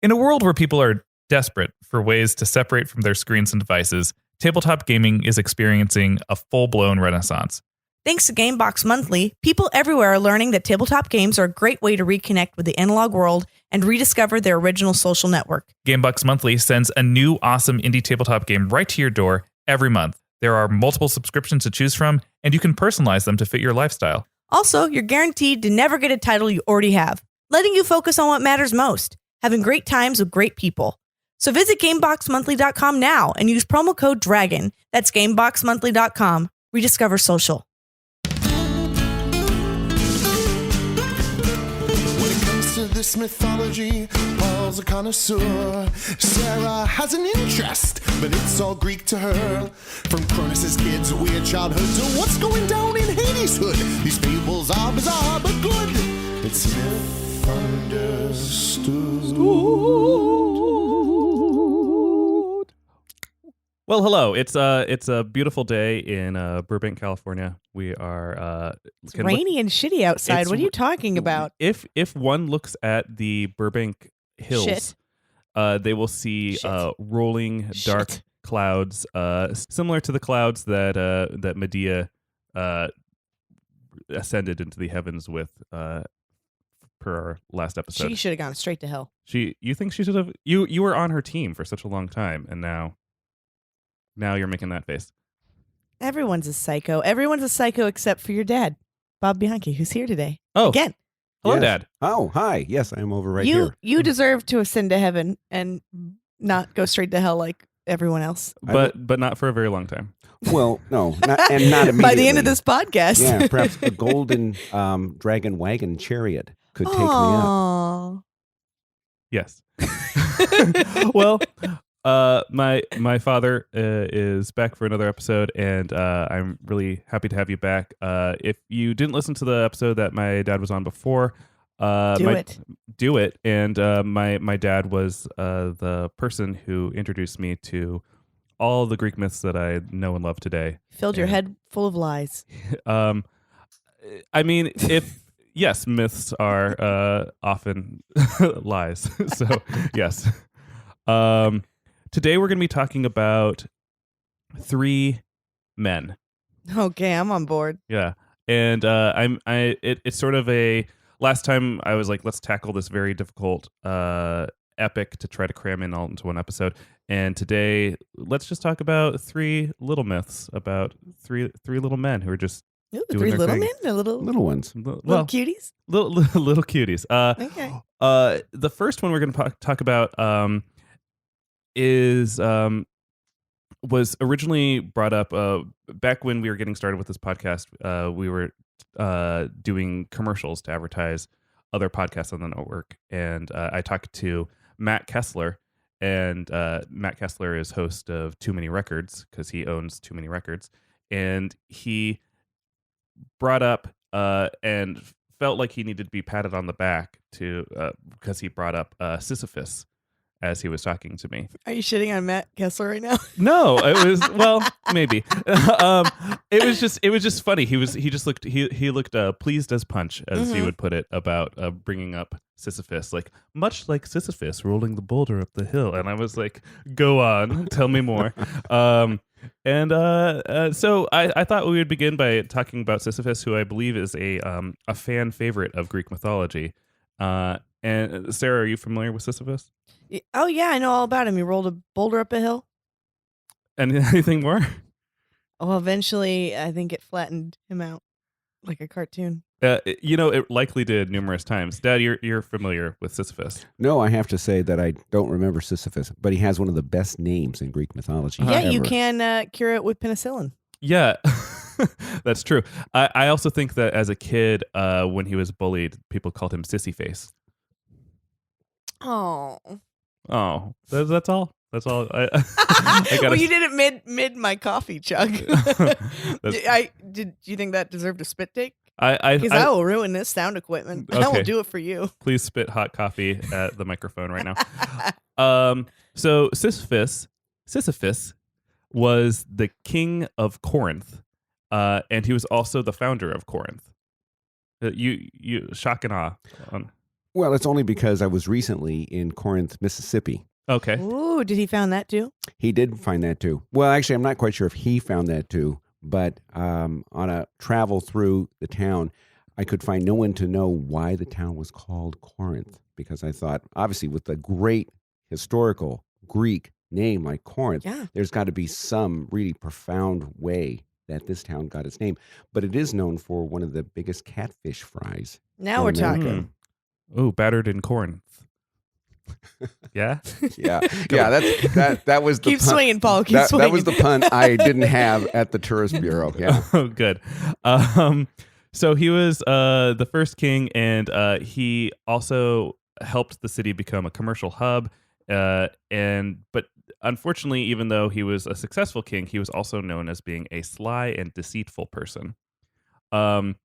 In a world where people are desperate for ways to separate from their screens and devices, tabletop gaming is experiencing a full-blown renaissance. Thanks to Gamebox Monthly, people everywhere are learning that tabletop games are a great way to reconnect with the analog world and rediscover their original social network. Gamebox Monthly sends a new awesome indie tabletop game right to your door every month. There are multiple subscriptions to choose from, and you can personalize them to fit your lifestyle. Also, you're guaranteed to never get a title you already have, letting you focus on what matters most, having great times with great people. So visit GameboxMonthly.com now and use promo code DRAGON. That's GameboxMonthly.com. Rediscover social. This mythology, Paul's a connoisseur. Sarah has an interest, but it's all Greek to her. From Cronus's kids' weird childhood to what's going down in Hades' hood. These fables are bizarre but good. It's myth understood. Well, hello. It's a beautiful day in Burbank, California. We are It's rainy and shitty outside. What are you talking about? If one looks at the Burbank hills, they will see rolling dark clouds, similar to the clouds that Medea ascended into the heavens with. Per our last episode, She should have gone straight to hell. You think she should have? You were on her team for such a long time, and now you're making that face. Everyone's a psycho. Everyone's a psycho except for your dad, Bob Bianchi, who's here today. Oh, Again. Hello, Yes. Dad. Oh, hi. Yes, I'm over right you here. you deserve to ascend to heaven and not go straight to hell like everyone else. But not for a very long time. Well, no, not immediately. By the end of this podcast. Yeah, perhaps a golden dragon wagon chariot could take me up. Aw. Yes. Well, my father is back for another episode, and I'm really happy to have you back. If you didn't listen to the episode that my dad was on before, do it. And my dad was the person who introduced me to all the Greek myths that I know and love today. Filled your head full of lies. I mean, yes, myths are often lies. So yes. Today we're going to be talking about 3 men. Okay, I'm on board. Yeah, and it's sort of a. Last time I was like, let's tackle this very difficult epic to try to cram in all into one episode. And today, let's just talk about 3 little myths about three little men who are just Ooh, doing 3 their little thing. men? Little ones. Little Well, cuties? little cuties. Okay. The first one we're going to talk about was originally brought up back when we were getting started with this podcast. We were doing commercials to advertise other podcasts on the network, and I talked to Matt Kessler, and Matt Kessler is host of Too Many Records because he owns Too Many Records, and he brought up and felt like he needed to be patted on the back because he brought up Sisyphus as he was talking to me. Are you shitting on Matt Kessler right now? No, it was maybe. It was just funny. He looked pleased as punch, as he would put it, about bringing up Sisyphus, like much like Sisyphus rolling the boulder up the hill. And I was like, go on, tell me more. So I thought we would begin by talking about Sisyphus, who I believe is a fan favorite of Greek mythology. And Sarah, are you familiar with Sisyphus? Oh, yeah, I know all about him. He rolled a boulder up a hill. And anything more? Well, eventually, I think it flattened him out like a cartoon. It likely did numerous times. Dad, you're familiar with Sisyphus. No, I have to say that I don't remember Sisyphus, but he has one of the best names in Greek mythology. Yeah, ever. you can cure it with penicillin. Yeah, that's true. I also think that as a kid, when he was bullied, people called him Sissy Face. Oh, that's all. That's all. Well, you did it mid my coffee chug. Do you think that deserved a spit take? Because I will ruin this sound equipment. Okay. I will do it for you. Please spit hot coffee at the microphone right now. So Sisyphus was the king of Corinth, and he was also the founder of Corinth. You shock and awe. Well, it's only because I was recently in Corinth, Mississippi. Okay. Ooh, did he found that too? He did find that too. Well, actually, I'm not quite sure if he found that too, but on a travel through the town, I could find no one to know why the town was called Corinth, because I thought, obviously, with the great historical Greek name like Corinth, Yeah. there's got to be some really profound way that this town got its name. But it is known for one of the biggest catfish fries. Now in we're America. talking. Oh, battered in Corinth. Yeah. Yeah, yeah. That was the Keep pun. swinging, Paul. Keep That swinging. was the pun I didn't have at the tourist bureau. Yeah. Oh, good. So he was the first king, and he also helped the city become a commercial hub. But unfortunately, even though he was a successful king, he was also known as being a sly and deceitful person. On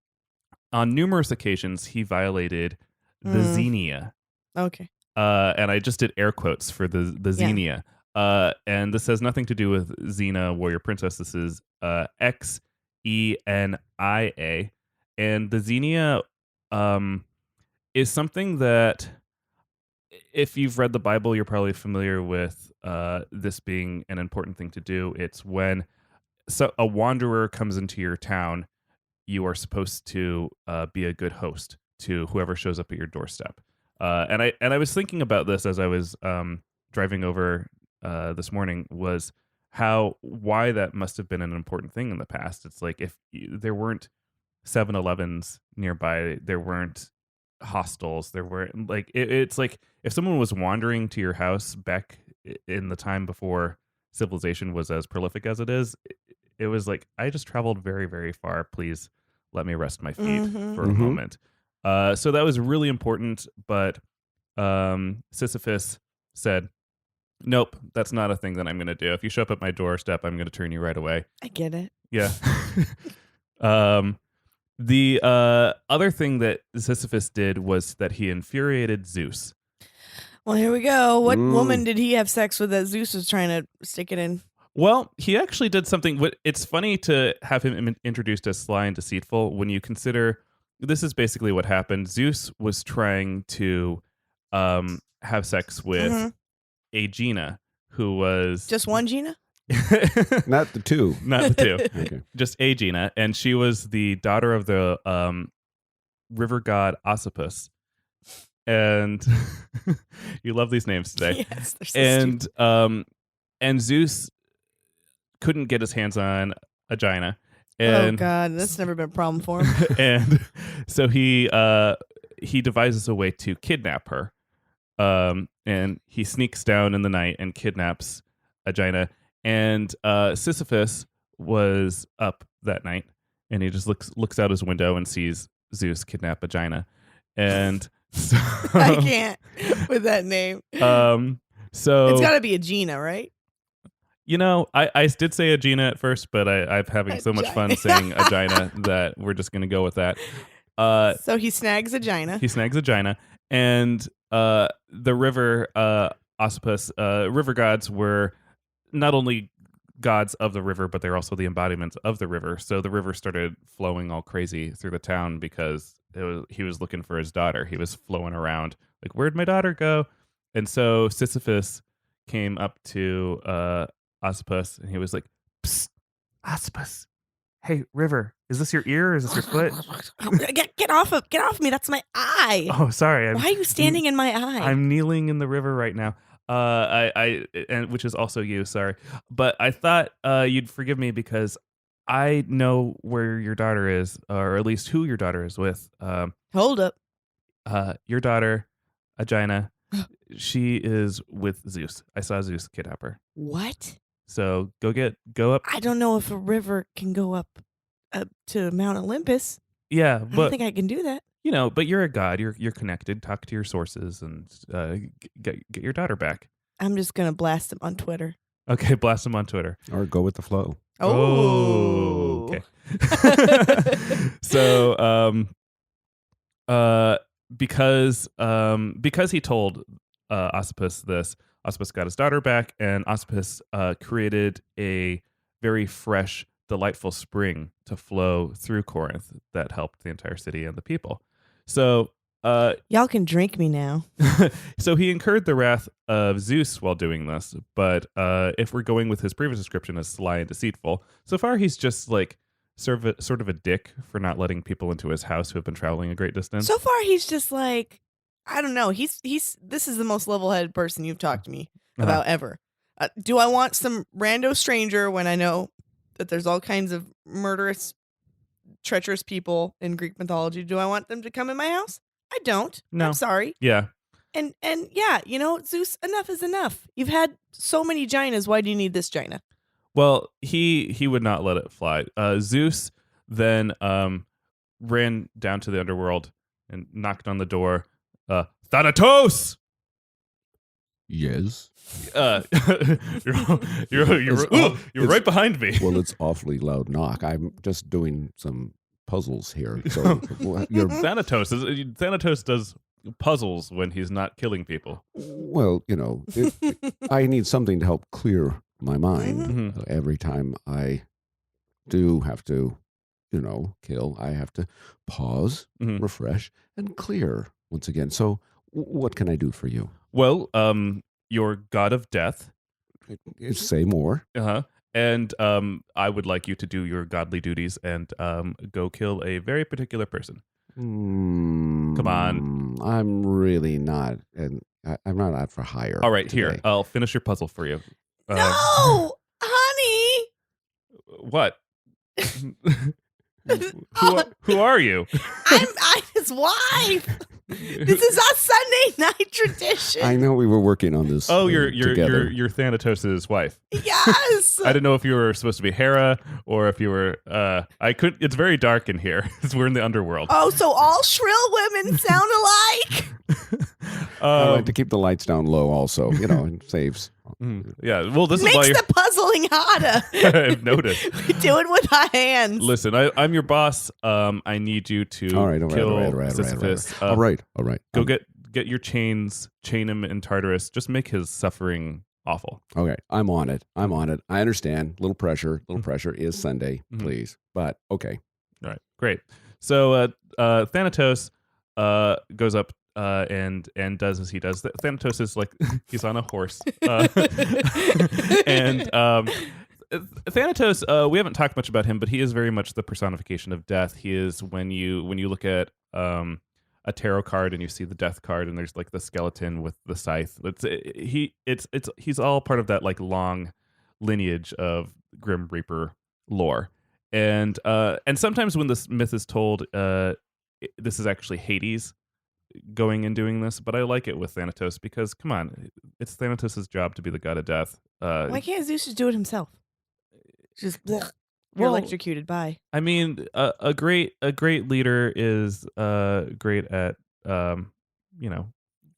numerous occasions, he violated the Xenia. Okay. And I just did air quotes for the Xenia. And this has nothing to do with Xena, warrior princess. This is Xenia. And the Xenia is something that, if you've read the Bible, you're probably familiar with this being an important thing to do. It's when a wanderer comes into your town, you are supposed to be a good host to whoever shows up at your doorstep. And I was thinking about this as I was driving over this morning, was why that must have been an important thing in the past. It's like, if there weren't 7-Elevens nearby, there weren't hostels, there were like it's like if someone was wandering to your house back in the time before civilization was as prolific as it is, it was like, I just traveled very, very far, please let me rest my feet for a moment. So that was really important, but Sisyphus said, nope, that's not a thing that I'm going to do. If you show up at my doorstep, I'm going to turn you right away. I get it. Yeah. The other thing that Sisyphus did was that he infuriated Zeus. Well, here we go. What woman did he have sex with that Zeus was trying to stick it in? Well, he actually did something. It's funny to have him introduced as sly and deceitful when you consider this is basically what happened. Zeus was trying to have sex with Aegina, who was... Just one Gina? Not the two. Not the two. Okay. Just Aegina. And she was the daughter of the river god Sisyphus. And you love these names today. Yes, they're so stupid. And Zeus couldn't get his hands on Aegina. Oh And God, that's never been a problem for him. and so he devises a way to kidnap her. And he sneaks down in the night and kidnaps Aegina. And Sisyphus was up that night, and he just looks out his window and sees Zeus kidnap Aegina. And so I can't with that name. So It's got to be a Gina, right? You know, I did say Aegina at first, but I'm having so much fun saying Aegina that we're just going to go with that. So he snags Aegina. He snags Aegina, and the river Sisyphus, river gods were not only gods of the river, but they're also the embodiments of the river. So the river started flowing all crazy through the town because he was looking for his daughter. He was flowing around like, where'd my daughter go? And so Sisyphus came up to Sisyphus, and he was like, psst, Sisyphus, hey, river, is this your ear or is this your foot? Get off me. That's my eye. Oh, sorry. Why are you standing in my eye? I'm kneeling in the river right now. And which is also you, sorry. But I thought you'd forgive me because I know where your daughter is, or at least who your daughter is with. Hold up. Your daughter, Aegina, she is with Zeus. I saw Zeus kidnap her. What? So go up. I don't know if a river can go up to Mount Olympus. Yeah, I don't but think I can do that. you know, but you're a god. You're connected. Talk to your sources and get your daughter back. I'm just gonna blast him on Twitter. Okay, blast him on Twitter. Or go with the flow. Oh, okay. So, because he told Sisyphus this, Sisyphus got his daughter back, and Sisyphus created a very fresh, delightful spring to flow through Corinth that helped the entire city and the people. So Y'all can drink me now. So he incurred the wrath of Zeus while doing this, but if we're going with his previous description as sly and deceitful, so far he's just like sort of a dick for not letting people into his house who have been traveling a great distance. So far, he's just like, I don't know. He's this is the most level-headed person you've talked to me about ever. Do I want some rando stranger when I know that there's all kinds of murderous, treacherous people in Greek mythology? Do I want them to come in my house? I don't. No. I'm sorry. Yeah. And yeah, Zeus, enough is enough. You've had so many Ginas. Why do you need this Gina? Well, he would not let it fly. Zeus then ran down to the underworld and knocked on the door. Thanatos! Yes. You're right behind me. Well, it's awfully loud knock. I'm just doing some puzzles here. So you're Thanatos does puzzles when he's not killing people. well, I need something to help clear my mind. Mhm. Every time I do have to, kill, I have to pause, Mhm. refresh, and clear once again. So, what can I do for you? Well, you're god of death. Say more. Uh-huh. And I would like you to do your godly duties and go kill a very particular person. Come on. I'm really not, and I'm not out for hire. All right, here. today. I'll finish your puzzle for you. No, honey. What? who are you? I'm his wife. This is our Sunday night tradition. I know we were working on this. Oh, you're together. Thanatos' wife. Yes. I didn't know if you were supposed to be Hera or if you were. It's very dark in here. We're in the underworld. Oh, so all shrill women sound alike? I like to keep the lights down low. Also, it saves. Yeah. Well, this Makes is why the puzzling harder. I've noticed. We do it with our hands. Listen, I'm your boss. I need you to kill Sisyphus. All right. Go get your chain him in Tartarus. Just make his suffering awful. Okay, I'm on it. I understand. Little pressure is Sunday, please. But okay. All right, great. So Thanatos goes up and does as he does. Thanatos is like he's on a horse, and Thanatos. We haven't talked much about him, but he is very much the personification of death. He is when you look at a tarot card and you see the death card and there's like the skeleton with the scythe. He's all part of that like long lineage of Grim Reaper lore. And sometimes when this myth is told, this is actually Hades going and doing this, but I like it with Thanatos because come on, it's Thanatos' job to be the god of death. Why can't Zeus just do it himself? Just you're electrocuted. Bye. I mean, a great leader is great at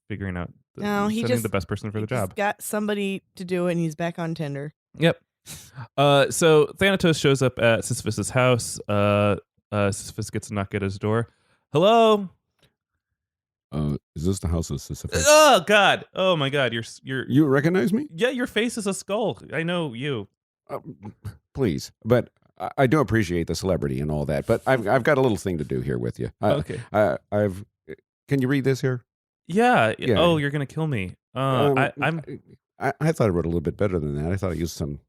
figuring out sending the best person for the job. Got somebody to do it, and he's back on Tinder. Yep. So Thanatos shows up at Sisyphus' house. Sisyphus gets a knock at his door. Hello. Is this the house of Sisyphus? Oh God! Oh my God! You recognize me? Yeah, your face is a skull. I know you. Please, but I do appreciate the celebrity and all that. But I've got a little thing to do here with you. Okay. Can you read this here? Yeah. Yeah. Oh, you're gonna kill me. I thought I wrote a little bit better than that. I thought I used some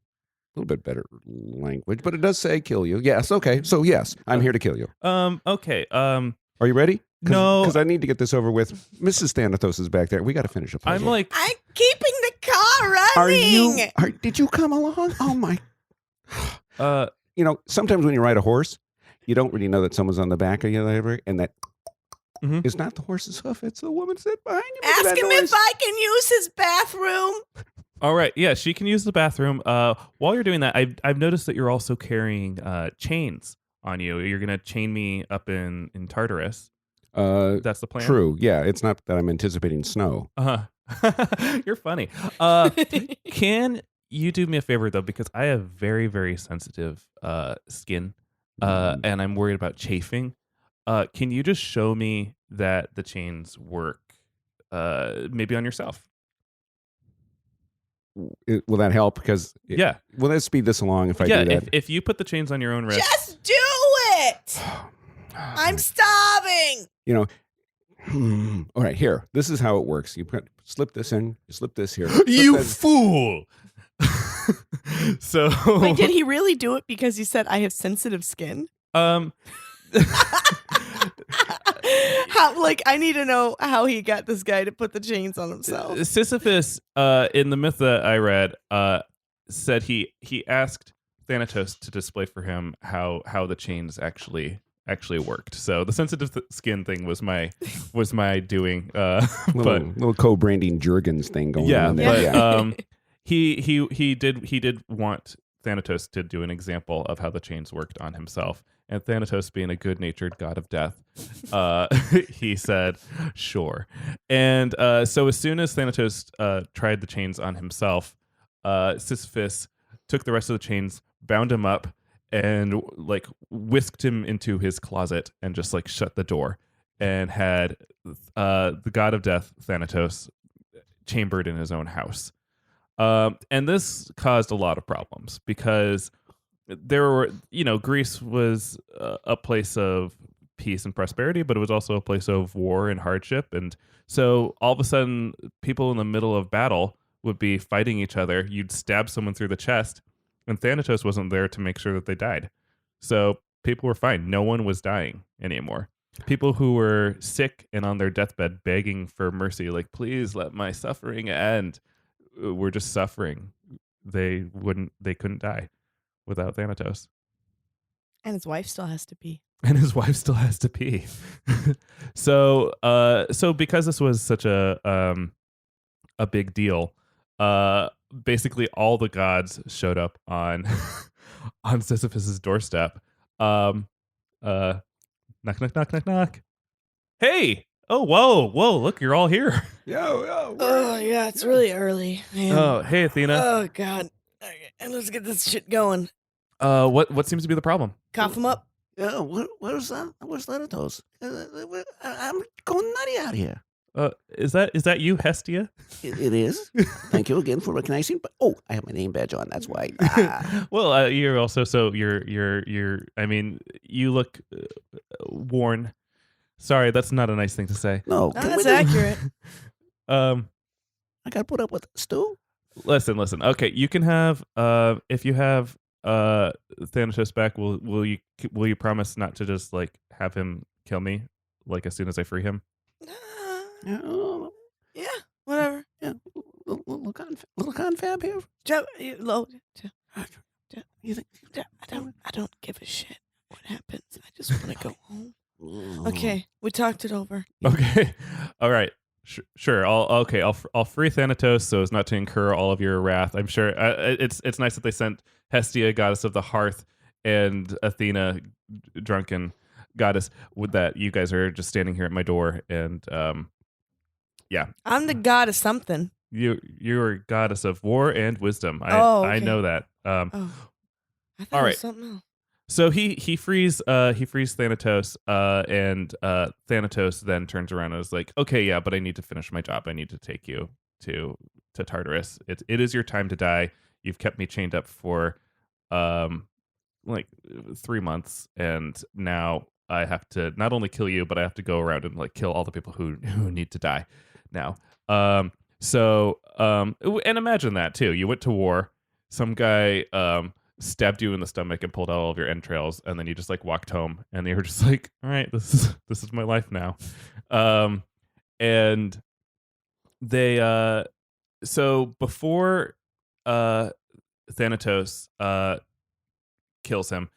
little bit better language, but it does say kill you. Yes. Okay. So yes, I'm here to kill you. Okay. Are you ready? No, because I need to get this over with. Mrs. Thanatos is back there. We got to finish a puzzle. I'm keeping the car running. Did you come along? Oh my. Sometimes when you ride a horse, you don't really know that someone's on the back of you, and that is not the horse's hoof. It's the woman sitting behind you. Ask him if I can use his bathroom. All right. Yeah, she can use the bathroom. While you're doing that, I've noticed that you're also carrying chains on you. You're gonna chain me up in Tartarus. That's the plan. True. Yeah. It's not that I'm anticipating snow. You're funny. Can you do me a favor though, because I have very, very sensitive skin, and I'm worried about chafing. Can you just show me that the chains work? Maybe on yourself. Will that help? Because yeah. Will that speed this along if I do that? If you put the chains on your own wrist. Just do it. I'm starving. All right, here. This is how it works. You slip this in. You slip this here. You Slip that- fool. So Wait, did he really do it because he said I have sensitive skin? um How? Like, I need to know how he got this guy to put the chains on himself. Sisyphus, in the myth that I read, said he asked Thanatos to display for him how the chains actually worked. So the sensitive skin thing was my doing. little co-branding Jurgens thing going Yeah, on there. but he did want Thanatos to do an example of how the chains worked on himself. And Thanatos, being a good-natured god of death, he said, "Sure." And so as soon as Thanatos tried the chains on himself, Sisyphus took the rest of the chains, bound him up, and like whisked him into his closet and just like shut the door, and had the god of death, Thanatos, chambered in his own house. And this caused a lot of problems because there were, Greece was a place of peace and prosperity, but it was also a place of war and hardship. And so all of a sudden, people in the middle of battle would be fighting each other. You'd stab someone through the chest, and Thanatos wasn't there to make sure that they died. So people were fine. No one was dying anymore. People who were sick and on their deathbed begging for mercy, like, please let my suffering end, were just suffering. They couldn't die without Thanatos. And his wife still has to pee. And his wife still has to pee. So because this was such a big deal, basically all the gods showed up on on Sisyphus's doorstep. Knock, knock, knock, knock, knock. Hey! Oh, whoa! Look, you're all here. Yo. Oh, yeah, it's really early. Man. Oh, hey, Athena. Oh, God. Okay, and let's get this shit going. What seems to be the problem? Cough him up. Yeah, where's that? Where's Thanatos? I'm going nutty out here. Is that you, Hestia? It is. Thank you again for recognizing. But I have my name badge on. That's why. Well, you're also you're. I mean, you look worn. Sorry, that's not a nice thing to say. No, That's accurate. I got to put up with Stu. Listen. Okay, you can have. If you have Thanatos back, will you promise not to just like have him kill me like as soon as I free him? Yeah, whatever. Yeah, little confab here. You think? I don't give a shit what happens. I just want to go home. Okay, we talked it over. Okay, all right. Sure. I'll free Thanatos so as not to incur all of your wrath. I'm sure it's nice that they sent Hestia, goddess of the hearth, and Athena, drunken goddess. With that, you guys are just standing here at my door, and yeah. I'm the god of something. You're a goddess of war and wisdom. Okay. I know that. I thought all it right. was something else. So he frees Thanatos, and Thanatos then turns around and is like, okay, yeah, but I need to finish my job. I need to take you to Tartarus. It is your time to die. You've kept me chained up for like 3 months, and now I have to not only kill you, but I have to go around and like kill all the people who need to die now. And imagine that too. You went to war. Some guy stabbed you in the stomach and pulled out all of your entrails, and then you just like walked home, and you were just like, all right, this is my life now. And they so before Thanatos kills him,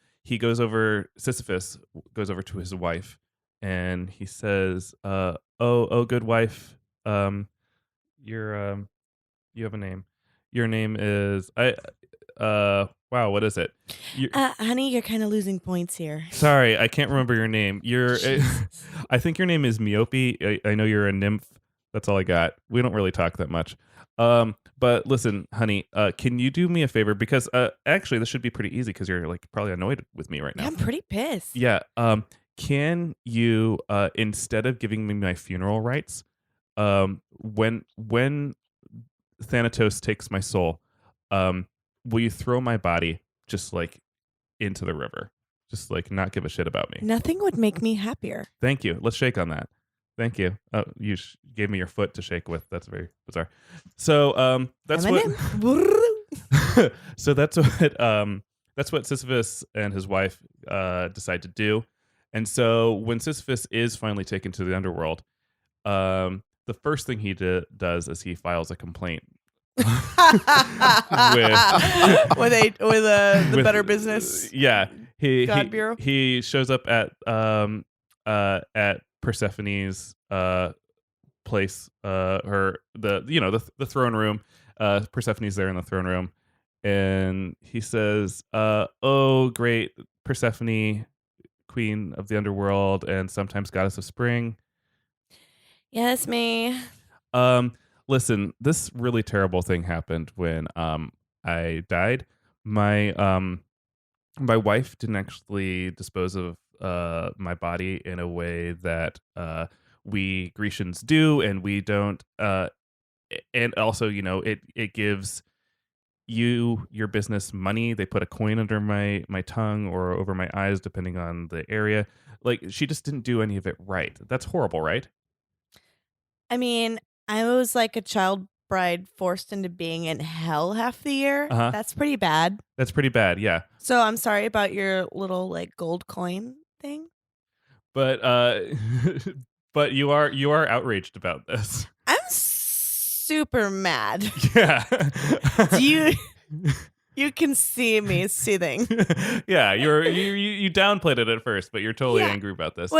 Sisyphus goes over to his wife, and he says, oh good wife, you have a name. Your name is wow, what is it? Honey, you're kind of losing points here. Sorry, I can't remember your name. I think your name is Miope. I know you're a nymph. That's all I got. We don't really talk that much. But listen, honey, can you do me a favor? Because actually, this should be pretty easy because you're like probably annoyed with me right now. Yeah, I'm pretty pissed. Yeah. Can you instead of giving me my funeral rites, when Thanatos takes my soul, will you throw my body just like into the river? Just like not give a shit about me. Nothing would make me happier. Thank you. Let's shake on that. Thank you. You gave me your foot to shake with. That's very bizarre. So that's what. So that's what Sisyphus and his wife decide to do. And so when Sisyphus is finally taken to the underworld, the first thing he does is he files a complaint with the Better Business. Yeah, God Bureau. He shows up at Persephone's place, the throne room. Persephone's there in the throne room, and he says, "Oh, great Persephone, queen of the underworld, and sometimes goddess of spring." Yes, me. Listen, this really terrible thing happened when I died. My wife didn't actually dispose of my body in a way that we Grecians do, and we don't. And also, it gives your business money. They put a coin under my tongue or over my eyes, depending on the area. Like, she just didn't do any of it right. That's horrible, right? I mean, I was like a child bride forced into being in hell half the year. Uh-huh. That's pretty bad. That's pretty bad, yeah. So I'm sorry about your little like gold coin thing. But but you are outraged about this. I'm super mad. Yeah. You can see me seething. Yeah, you downplayed it at first, but you're totally angry about this.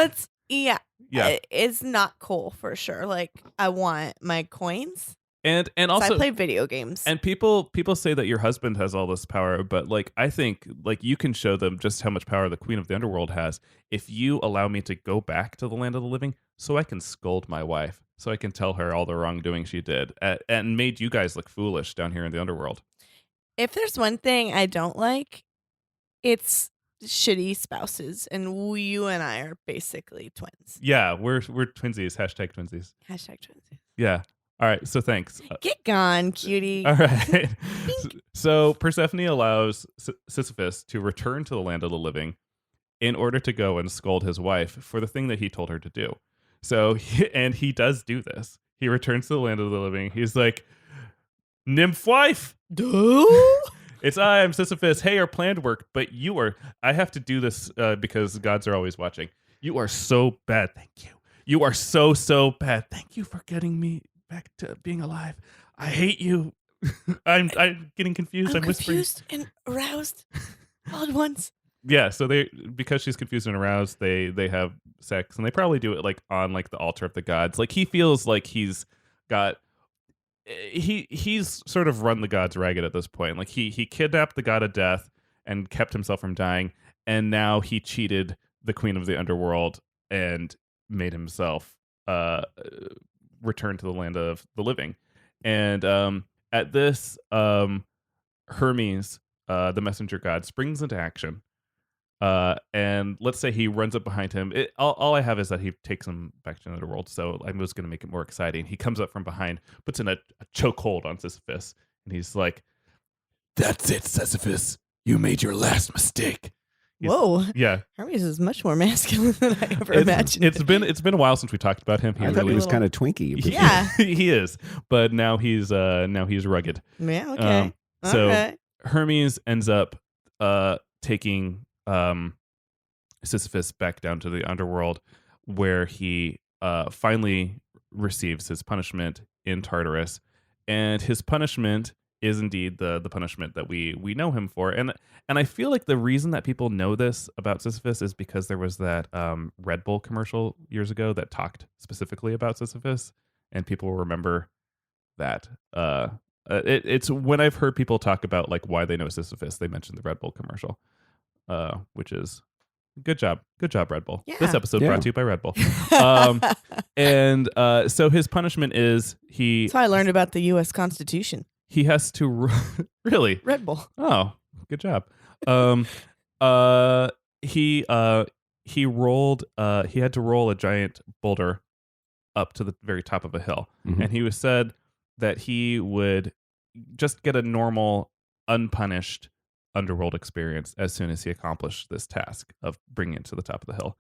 Yeah. Yeah. It's not cool for sure. Like, I want my coins. And also I play video games. And people say that your husband has all this power, but like, I think like you can show them just how much power the queen of the underworld has if you allow me to go back to the land of the living so I can scold my wife, so I can tell her all the wrongdoing she did and made you guys look foolish down here in the underworld. If there's one thing I don't like, it's shitty spouses, and you and I are basically twins. Yeah, we're twinsies. Hashtag twinsies. Hashtag twinsies. Yeah. All right. So thanks. Get gone, cutie. All right. So Persephone allows Sisyphus to return to the land of the living in order to go and scold his wife for the thing that he told her to do. So he does do this. He returns to the land of the living. He's like, "Nymph wife, it's I'm Sisyphus. Hey, our plan worked, but I have to do this because gods are always watching. You are so bad. Thank you. You are so bad. Thank you for getting me back to being alive. I hate you." I'm getting confused. I'm whispering. Confused and aroused all at once. Yeah, so because she's confused and aroused, they have sex, and they probably do it like on like the altar of the gods. Like, he feels like he's sort of run the gods ragged at this point. Like, he kidnapped the god of death and kept himself from dying, and now he cheated the queen of the underworld and made himself return to the land of the living. And at this, Hermes, the messenger god, springs into action. And let's say he runs up behind him. All I have is that he takes him back to the underworld, so I was going to make it more exciting. He comes up from behind, puts in a chokehold on Sisyphus, and he's like, "That's it, Sisyphus. You made your last mistake." Whoa. Yeah. Hermes is much more masculine than I ever imagined. It's been a while since we talked about him. I thought he was kind of twinky. Yeah. He is, but now he's rugged. Yeah. Okay. So okay. Hermes ends up taking Sisyphus back down to the underworld, where he finally receives his punishment in Tartarus, and his punishment is indeed the punishment that we know him for. And I feel like the reason that people know this about Sisyphus is because there was that Red Bull commercial years ago that talked specifically about Sisyphus, and people remember that. It's when I've heard people talk about like why they know Sisyphus, they mention the Red Bull commercial, which is good job, Red Bull. Yeah. This episode brought to you by Red Bull. And so his punishment is That's how I learned about the U.S. Constitution. he has to really Red Bull. Oh, good job. He had to roll a giant boulder up to the very top of a hill, and he was said that he would just get a normal, unpunished underworld experience as soon as he accomplished this task of bringing it to the top of the hill.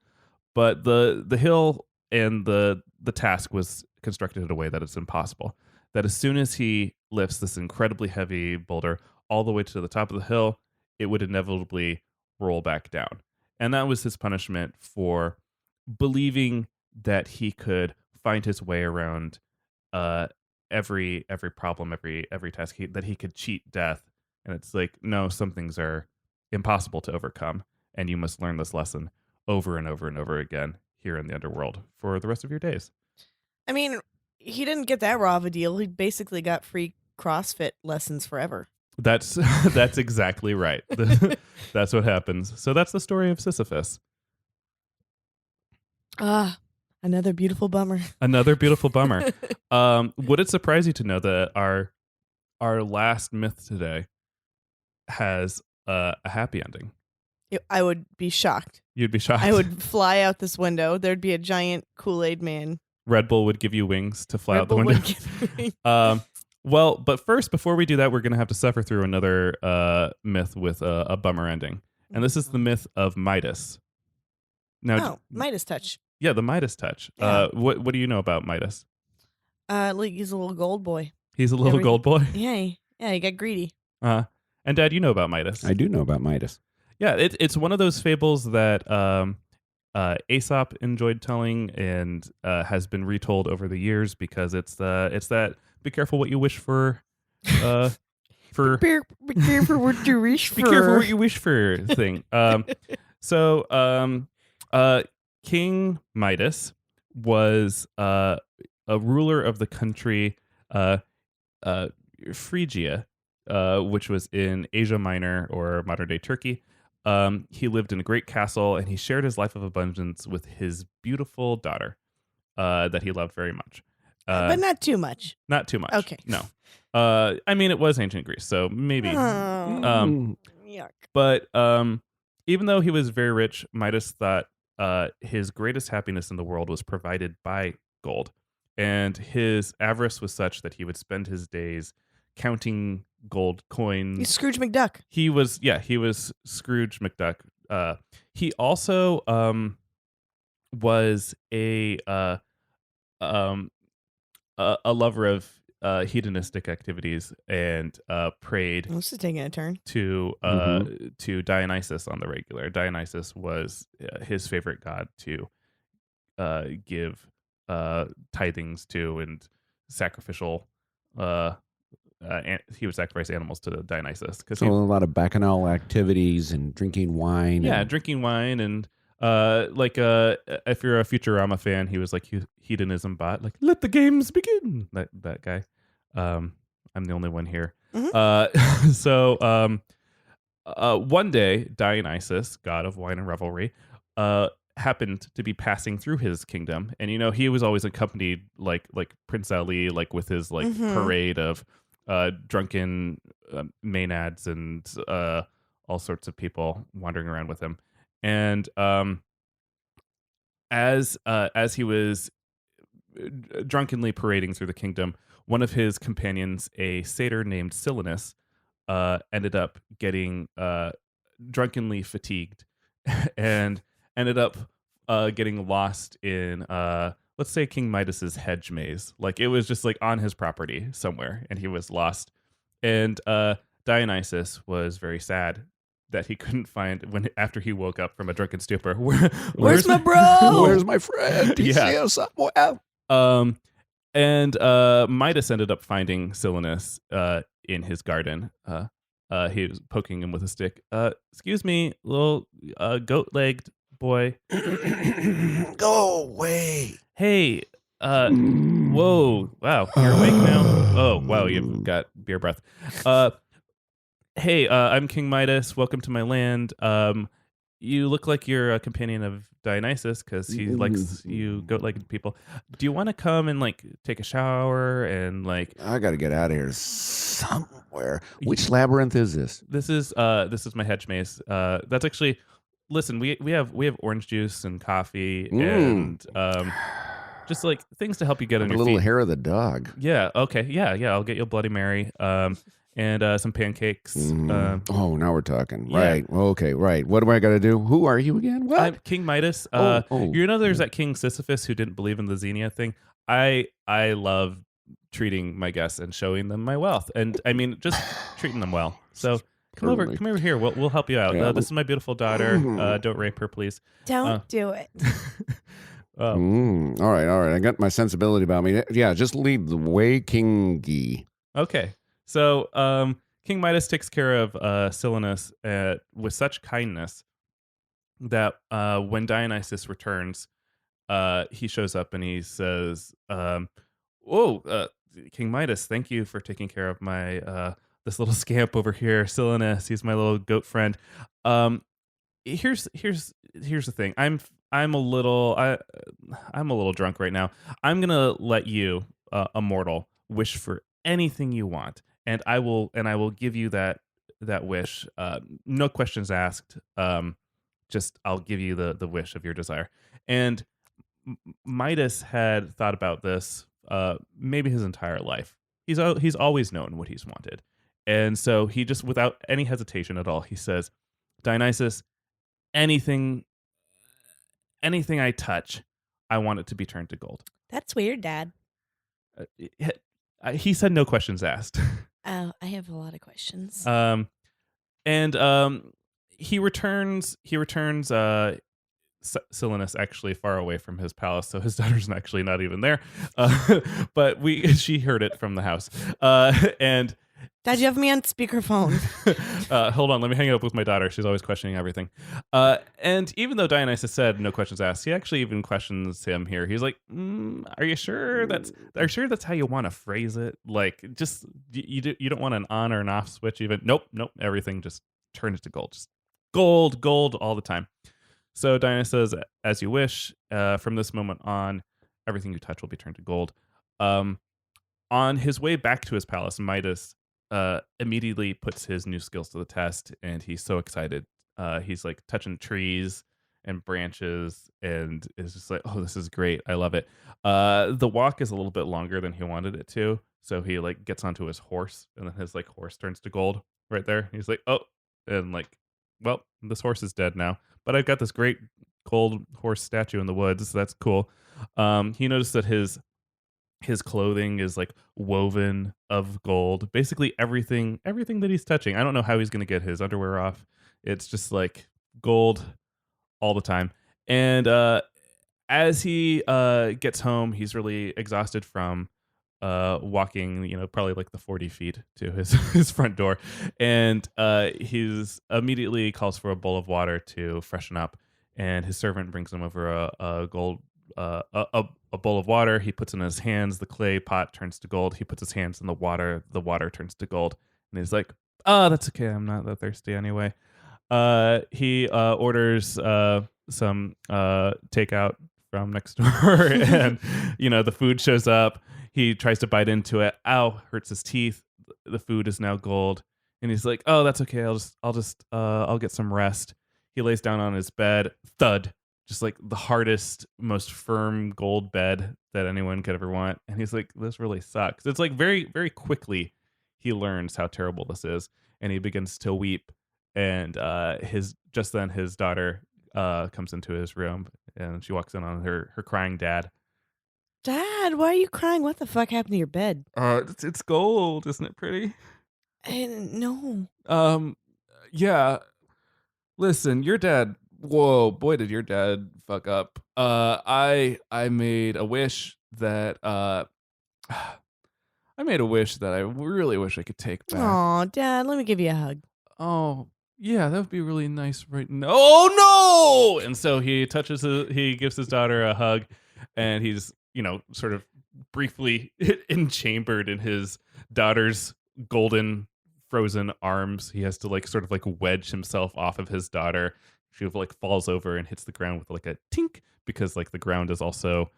But the hill the task was constructed in a way that it's impossible. That as soon as he lifts this incredibly heavy boulder all the way to the top of the hill, it would inevitably roll back down. And that was his punishment for believing that he could find his way around every problem, every task, that he could cheat death. And it's like, no, some things are impossible to overcome, and you must learn this lesson over and over and over again here in the underworld for the rest of your days. I mean, he didn't get that raw of a deal. He basically got free CrossFit lessons forever. That's exactly right. That's what happens. So that's the story of Sisyphus. Another beautiful bummer. Another beautiful bummer. Would it surprise you to know that our last myth today has a happy ending? I would be shocked. You'd be shocked. I would fly out this window. There'd be a giant Kool-Aid man. Red Bull would give you wings to fly Red out the Bull window. would give me wings. Well, but first, before we do that, we're going to have to suffer through another myth with a bummer ending. And this is the myth of Midas. Now, Midas touch. Yeah, the Midas touch. Yeah. What do you know about Midas? Like he's a little gold boy. He's a little gold boy? Yeah, he got greedy. And Dad, you know about Midas. I do know about Midas. Yeah, it's one of those fables that Aesop enjoyed telling and has been retold over the years because it's that be careful what you wish for. Be careful what you wish for. Be careful what you wish for thing. So King Midas was a ruler of the country Phrygia, which was in Asia Minor or modern day Turkey. He lived in a great castle, and he shared his life of abundance with his beautiful daughter that he loved very much. But not too much. Not too much. Okay. No. I mean, it was ancient Greece, so maybe. Yuck. But even though he was very rich, Midas thought his greatest happiness in the world was provided by gold. And his avarice was such that he would spend his days counting gold coins. He's Scrooge McDuck. He was Scrooge McDuck. He also was a lover of hedonistic activities and prayed This is taking a turn. to Dionysus on the regular. Dionysus was his favorite god to give tithings to and sacrificial. He would sacrifice animals to Dionysus because So a lot of bacchanal activities and drinking wine. drinking wine and if you're a Futurama fan, he was like hedonism bot, like let the games begin. That guy. I'm the only one here. Mm-hmm. So one day Dionysus, god of wine and revelry, happened to be passing through his kingdom, and he was always accompanied like Prince Ali, like with his parade of drunken maenads and all sorts of people wandering around with him. And as he was drunkenly parading through the kingdom, one of his companions, a satyr named Silenus, ended up getting drunkenly fatigued and ended up getting lost in let's say King Midas's hedge maze. Like it was just like on his property somewhere, and he was lost. And Dionysus was very sad that he couldn't find after he woke up from a drunken stupor. Where's my bro? Where's my friend? He's Yeah. here somewhere. And Midas ended up finding Silenus in his garden. He was poking him with a stick. Excuse me, little goat-legged boy. Go away. Hey, whoa, wow, you're awake now? Oh, wow, you've got beer breath. Hey, I'm King Midas. Welcome to my land. You look like you're a companion of Dionysus because he likes you goat-legged people. Do you want to come and take a shower and I got to get out of here somewhere. Which labyrinth is this? This is my hedge maze. That's actually. Listen, we have orange juice and coffee and just things to help you get on A your little feet. hair of the dog. Yeah. Okay. Yeah. I'll get you a Bloody Mary. and some pancakes. Oh, now we're talking. Yeah. Right. Okay. Right. What do I got to do? Who are you again? What? I'm King Midas. You know, there's that King Sisyphus who didn't believe in the Xenia thing. I love treating my guests and showing them my wealth, and I mean just treating them well. So come over here. We'll help you out. Yeah. This is my beautiful daughter. Don't rape her, please. Don't do it. All right. I got my sensibility about me. Yeah, just lead the way, Kingy. Okay. So King Midas takes care of Silenus with such kindness that when Dionysus returns, he shows up and he says, King Midas, thank you for taking care of my this little scamp over here, Silenus. He's my little goat friend. Here's the thing. I'm a little drunk right now. I'm gonna let you, a mortal, wish for anything you want, and I will give you that wish. No questions asked. Just I'll give you the wish of your desire. And Midas had thought about this maybe his entire life. He's always known what he's wanted, and so he just, without any hesitation at all, he says, Dionysus, anything I touch, I want it to be turned to gold. That's weird, Dad. He said no questions asked. Oh, I have a lot of questions. He returns Silenus actually far away from his palace, so his daughter's actually not even there. But she heard it from the house. And Dad, you have me on speakerphone. hold on, let me hang up with my daughter. She's always questioning everything. And even though Dionysus said no questions asked, he actually even questions him here. He's like, "Are you sure that's how you want to phrase it? Like, just you don't want an on or an off switch even? Nope. Everything just turn it to gold. Just gold all the time." So Dionysus says, "As you wish. From this moment on, everything you touch will be turned to gold." On his way back to his palace, Midas immediately puts his new skills to the test, and he's so excited. He's like touching trees and branches, and is just like, "Oh, this is great! I love it." The walk is a little bit longer than he wanted it to, so he like gets onto his horse, and then his like horse turns to gold right there. He's like, "Oh," and like, "Well, this horse is dead now, but I've got this great gold horse statue in the woods. So that's cool." He noticed that his clothing is like woven of gold. Basically everything that he's touching. I don't know how he's going to get his underwear off. It's just like gold all the time. And as he gets home, he's really exhausted from walking, probably like the 40 feet to his front door. And he's immediately calls for a bowl of water to freshen up. And his servant brings him over a gold a bowl of water. He puts it in his hands. The clay pot turns to gold. He puts his hands in the water. The water turns to gold. And he's like, "Oh, that's okay. I'm not that thirsty anyway." He orders some takeout from next door, and the food shows up. He tries to bite into it. Ow! Hurts his teeth. The food is now gold, and he's like, "Oh, that's okay. I'll get some rest." He lays down on his bed. Thud. Just like the hardest, most firm gold bed that anyone could ever want. And he's like, "This really sucks." It's like very, very quickly he learns how terrible this is, and he begins to weep. And his daughter comes into his room, and she walks in on her crying dad. Dad, why are you crying? What the fuck happened to your bed? It's gold, isn't it pretty? No. Yeah. Listen, your dad. Whoa, boy, did your dad fuck up. I made a wish that I really wish I could take back. Aw, Dad, let me give you a hug. Oh, yeah, that would be really nice right now. Oh no! And so he gives his daughter a hug, and he's, sort of briefly enchambered in his daughter's golden frozen arms. He has to like sort of like wedge himself off of his daughter. She like falls over and hits the ground with like a tink, because like the ground is also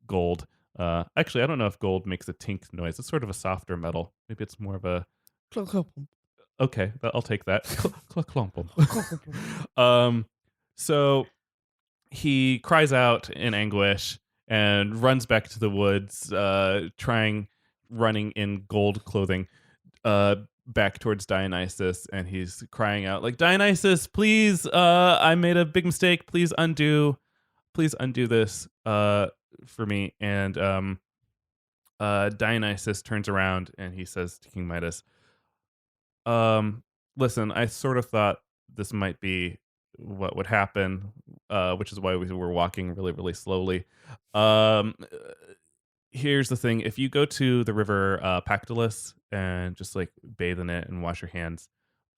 gold. Actually, I don't know if gold makes a tink noise. It's sort of a softer metal. Maybe it's more of a okay. I'll take that. So he cries out in anguish and runs back to the woods, running in gold clothing. back towards Dionysus, and he's crying out like, Dionysus, please, I made a big mistake. Please undo this for me. And Dionysus turns around and he says to King Midas, listen, I sort of thought this might be what would happen, which is why we were walking really, really slowly. Here's the thing. If you go to the river Pactolus and just like bathe in it and wash your hands,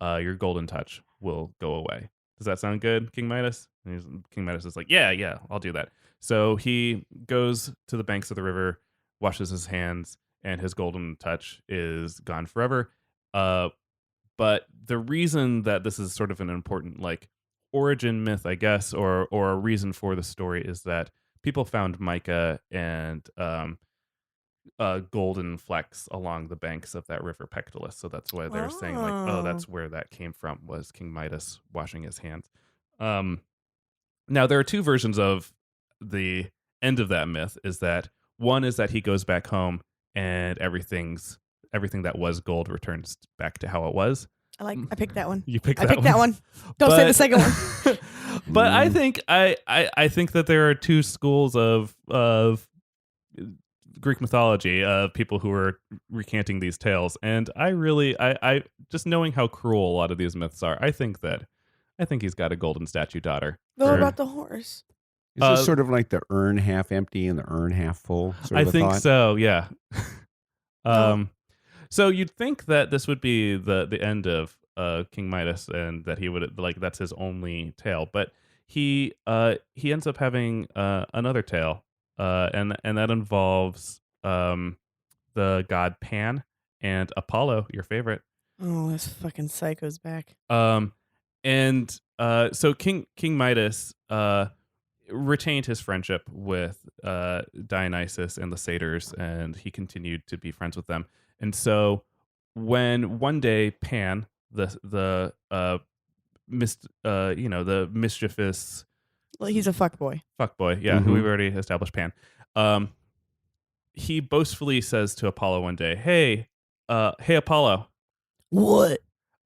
your golden touch will go away. Does that sound good, King Midas? And King Midas is like, yeah, I'll do that. So he goes to the banks of the river, washes his hands, and his golden touch is gone forever. But the reason that this is sort of an important like origin myth, I guess, or a reason for the story is that people found mica and golden flecks along the banks of that river Pectolus. So that's why they're saying like, oh, that's where that came from, was King Midas washing his hands. Now there are two versions of the end of that myth. Is that one is that he goes back home and everything that was gold returns back to how it was. I picked that one. You picked I picked that one. Don't say the second one. But I think I think that there are two schools of Greek mythology of people who are recanting these tales, and I just knowing how cruel a lot of these myths are, I think he's got a golden statue daughter. What about the horse? Is this sort of like the urn half empty and the urn half full? I think so. Yeah. So you'd think that this would be the end of King Midas, and that he would like that's his only tale, but he ends up having another tale, and that involves the god Pan and Apollo, your favorite. Oh, this fucking psycho's back. So King Midas retained his friendship with Dionysus and the satyrs, and he continued to be friends with them. And so when one day Pan, the mischievous, Well, he's a fuckboy. Yeah, who we've already established, Pan. He boastfully says to Apollo one day, "Hey Apollo, What?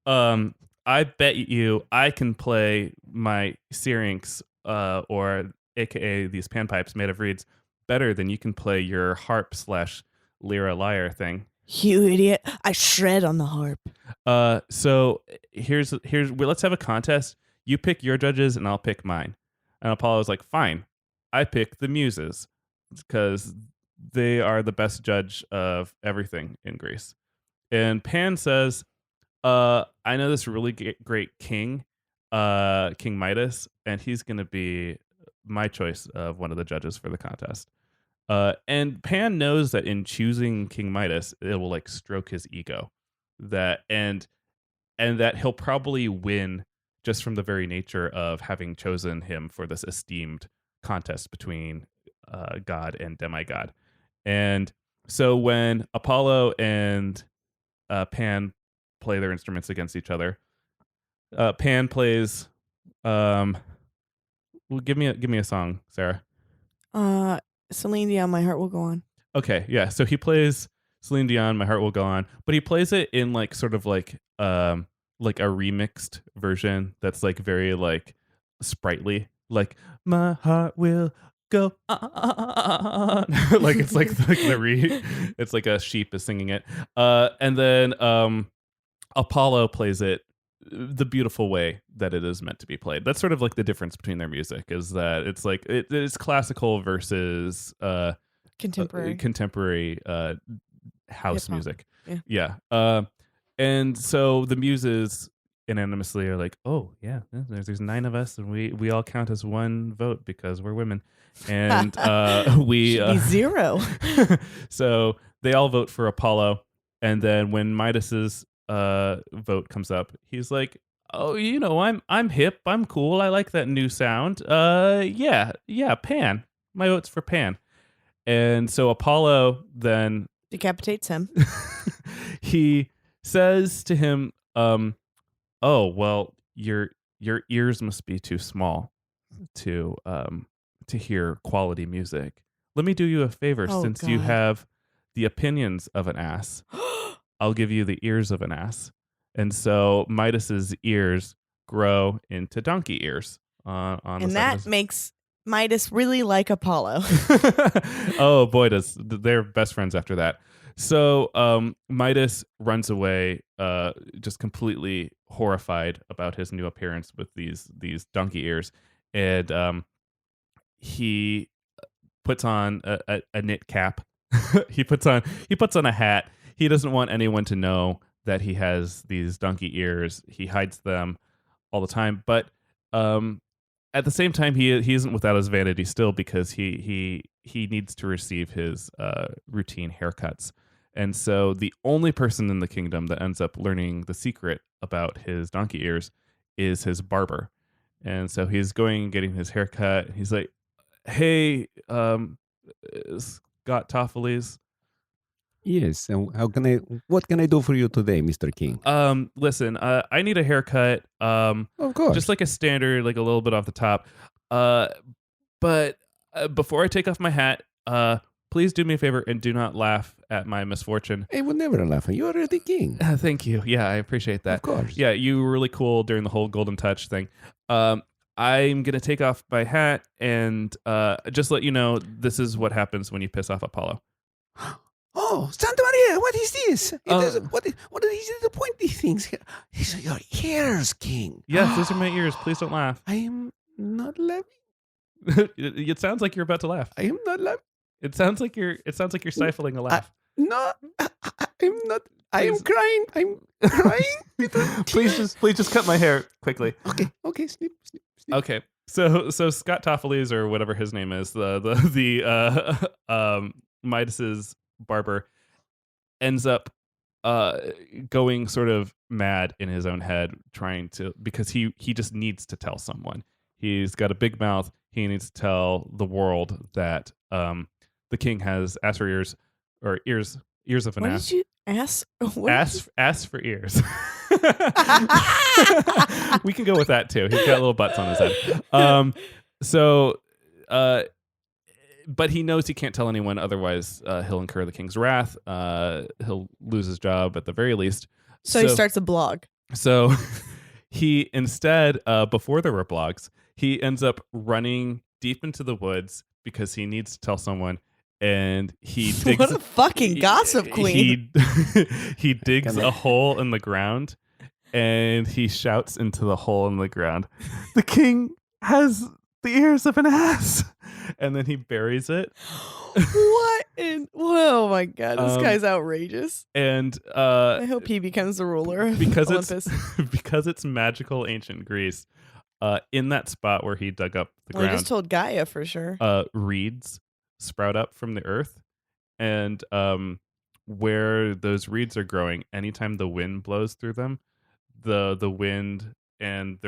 I bet you I can play my syrinx, or AKA these panpipes made of reeds, better than you can play your harp / lyra lyre thing." You idiot. I shred on the harp. So here's let's have a contest. You pick your judges and I'll pick mine. And Apollo's like, fine. I pick the muses because they are the best judge of everything in Greece. And Pan says, I know this really great king, King Midas, and he's going to be my choice of one of the judges for the contest. And Pan knows that in choosing King Midas, it will like stroke his ego, and that he'll probably win just from the very nature of having chosen him for this esteemed contest between god and demigod. And so when Apollo and Pan play their instruments against each other, Pan plays. Well, give me a song, Sarah. Celine Dion, My Heart Will Go On. Okay, yeah. So he plays Celine Dion, My Heart Will Go On, but he plays it in like sort of like a remixed version that's like very like sprightly, like my heart will go on. Like it's like it's like a sheep is singing it. And then Apollo plays it the beautiful way that it is meant to be played. That's sort of like the difference between their music, is that it's like it's classical versus contemporary house Hip-hop. music. Yeah. And so the muses unanimously are like, oh yeah, there's 9 of us and we all count as one vote because we're women, and we Should be 0. So they all vote for Apollo, and then when Midas's vote comes up, he's like, oh, I'm hip, I'm cool, I like that new sound. Yeah, Pan, my vote's for Pan. And so Apollo then Decapitates him. he says to him, oh well, your ears must be too small to hear quality music. Let me do you a favor. Oh, since you God. have the opinions of an ass, I'll give you the ears of an ass. And so Midas's ears grow into donkey ears on the And side of that his- makes Midas really like Apollo. Oh boy, they're best friends after that. So Midas runs away, just completely horrified about his new appearance with these donkey ears, and he puts on a knit cap. he puts on a hat. He doesn't want anyone to know that he has these donkey ears. He hides them all the time, but at the same time, he isn't without his vanity still, because he needs to receive his routine haircuts. And so the only person in the kingdom that ends up learning the secret about his donkey ears is his barber. And so he's going and getting his haircut. He's like, "Hey, Scott Toffolies, Yes. So what can I do for you today, Mr. King? listen, I need a haircut. Of course. Just like a standard, like a little bit off the top. But before I take off my hat, please do me a favor and do not laugh at my misfortune." I would never laugh. You are the king. Thank you. Yeah, I appreciate that. Of course. Yeah, you were really cool during the whole Golden Touch thing. I'm going to take off my hat and just let you know this is what happens when you piss off Apollo. Oh, Santa Maria, what is this? What is the pointy things here? These are your ears, King. Yes, those are my ears. Please don't laugh. I am not laughing. It sounds like you're about to laugh. I am not laughing. It sounds like you're stifling a laugh. No, I'm not. I am crying. I'm crying. please just cut my hair quickly. Okay, snip. Okay. So Scott Toffolies, or whatever his name is, the Midas's barber, ends up going sort of mad in his own head, because he just needs to tell someone. He's got a big mouth. He needs to tell the world that the king has ass for ears, or ears of an What ass. did you ask? Ass for ears. We can go with that too. He's got little butts on his head. But he knows he can't tell anyone, otherwise he'll incur the king's wrath. He'll lose his job at the very least. So he starts a blog. So he instead, before there were blogs, he ends up running deep into the woods because he needs to tell someone. And he digs. What a fucking gossip queen. He digs a hole in the ground, and he shouts into the hole in the ground, "The king has the ears of an ass," and then he buries it. What in? Oh my god, this guy's outrageous. And I hope he becomes the ruler of Olympus. because it's magical ancient Greece. In that spot where he dug up the Well, I ground, just told Gaia for sure. reeds sprout up from the earth, and where those reeds are growing, anytime the wind blows through them, the wind and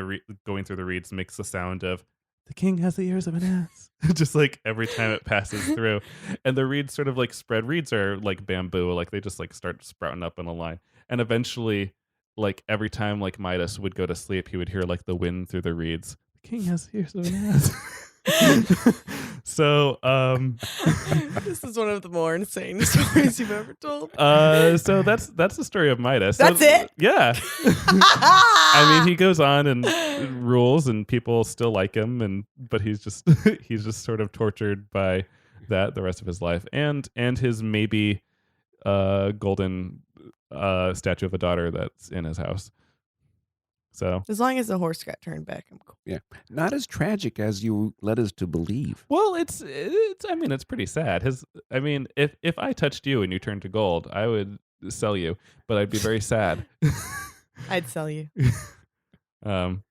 going through the reeds makes the sound of "the king has the ears of an ass," just like every time it passes through. And the reeds sort of like spread. Reeds are like bamboo, like they just like start sprouting up in a line, and eventually, like every time like Midas would go to sleep, he would hear like the wind through the reeds. "The king has the ears of an ass." So This is one of the more insane stories you've ever told. so that's the story of Midas. That's it? Yeah. I mean, he goes on and rules, and people still like him, but he's just sort of tortured by that the rest of his life, and his maybe golden statue of a daughter that's in his house. So, As long as the horse got turned back, I'm cool. Yeah. Not as tragic as you led us to believe. well, it's I mean, it's pretty sad. If I touched you and you turned to gold, I would sell you, but I'd be very sad. I'd sell you. And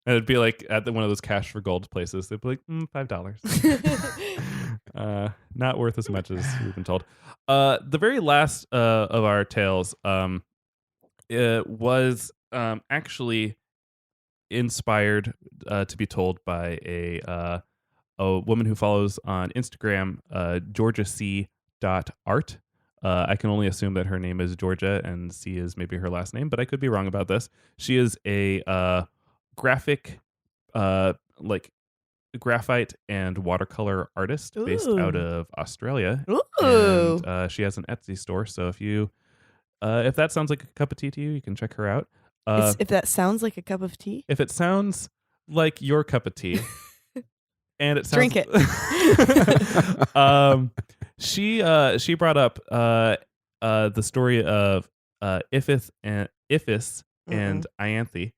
it'd be like at one of those cash for gold places. They'd be like, $5. Not worth as much as we've been told. The very last of our tales was actually inspired to be told by a woman who follows on Instagram, GeorgiaC.art. I can only assume that her name is Georgia and C is maybe her last name, but I could be wrong about this. She is a graphic, like graphite and watercolor artist based Ooh. out of Australia. Ooh. And she has an Etsy store. So if you If that sounds like a cup of tea to you, you can check her out. If that sounds like a cup of tea, If it sounds like your cup of tea, and it sounds drink it. She brought up the story of Iphis and Ianthe,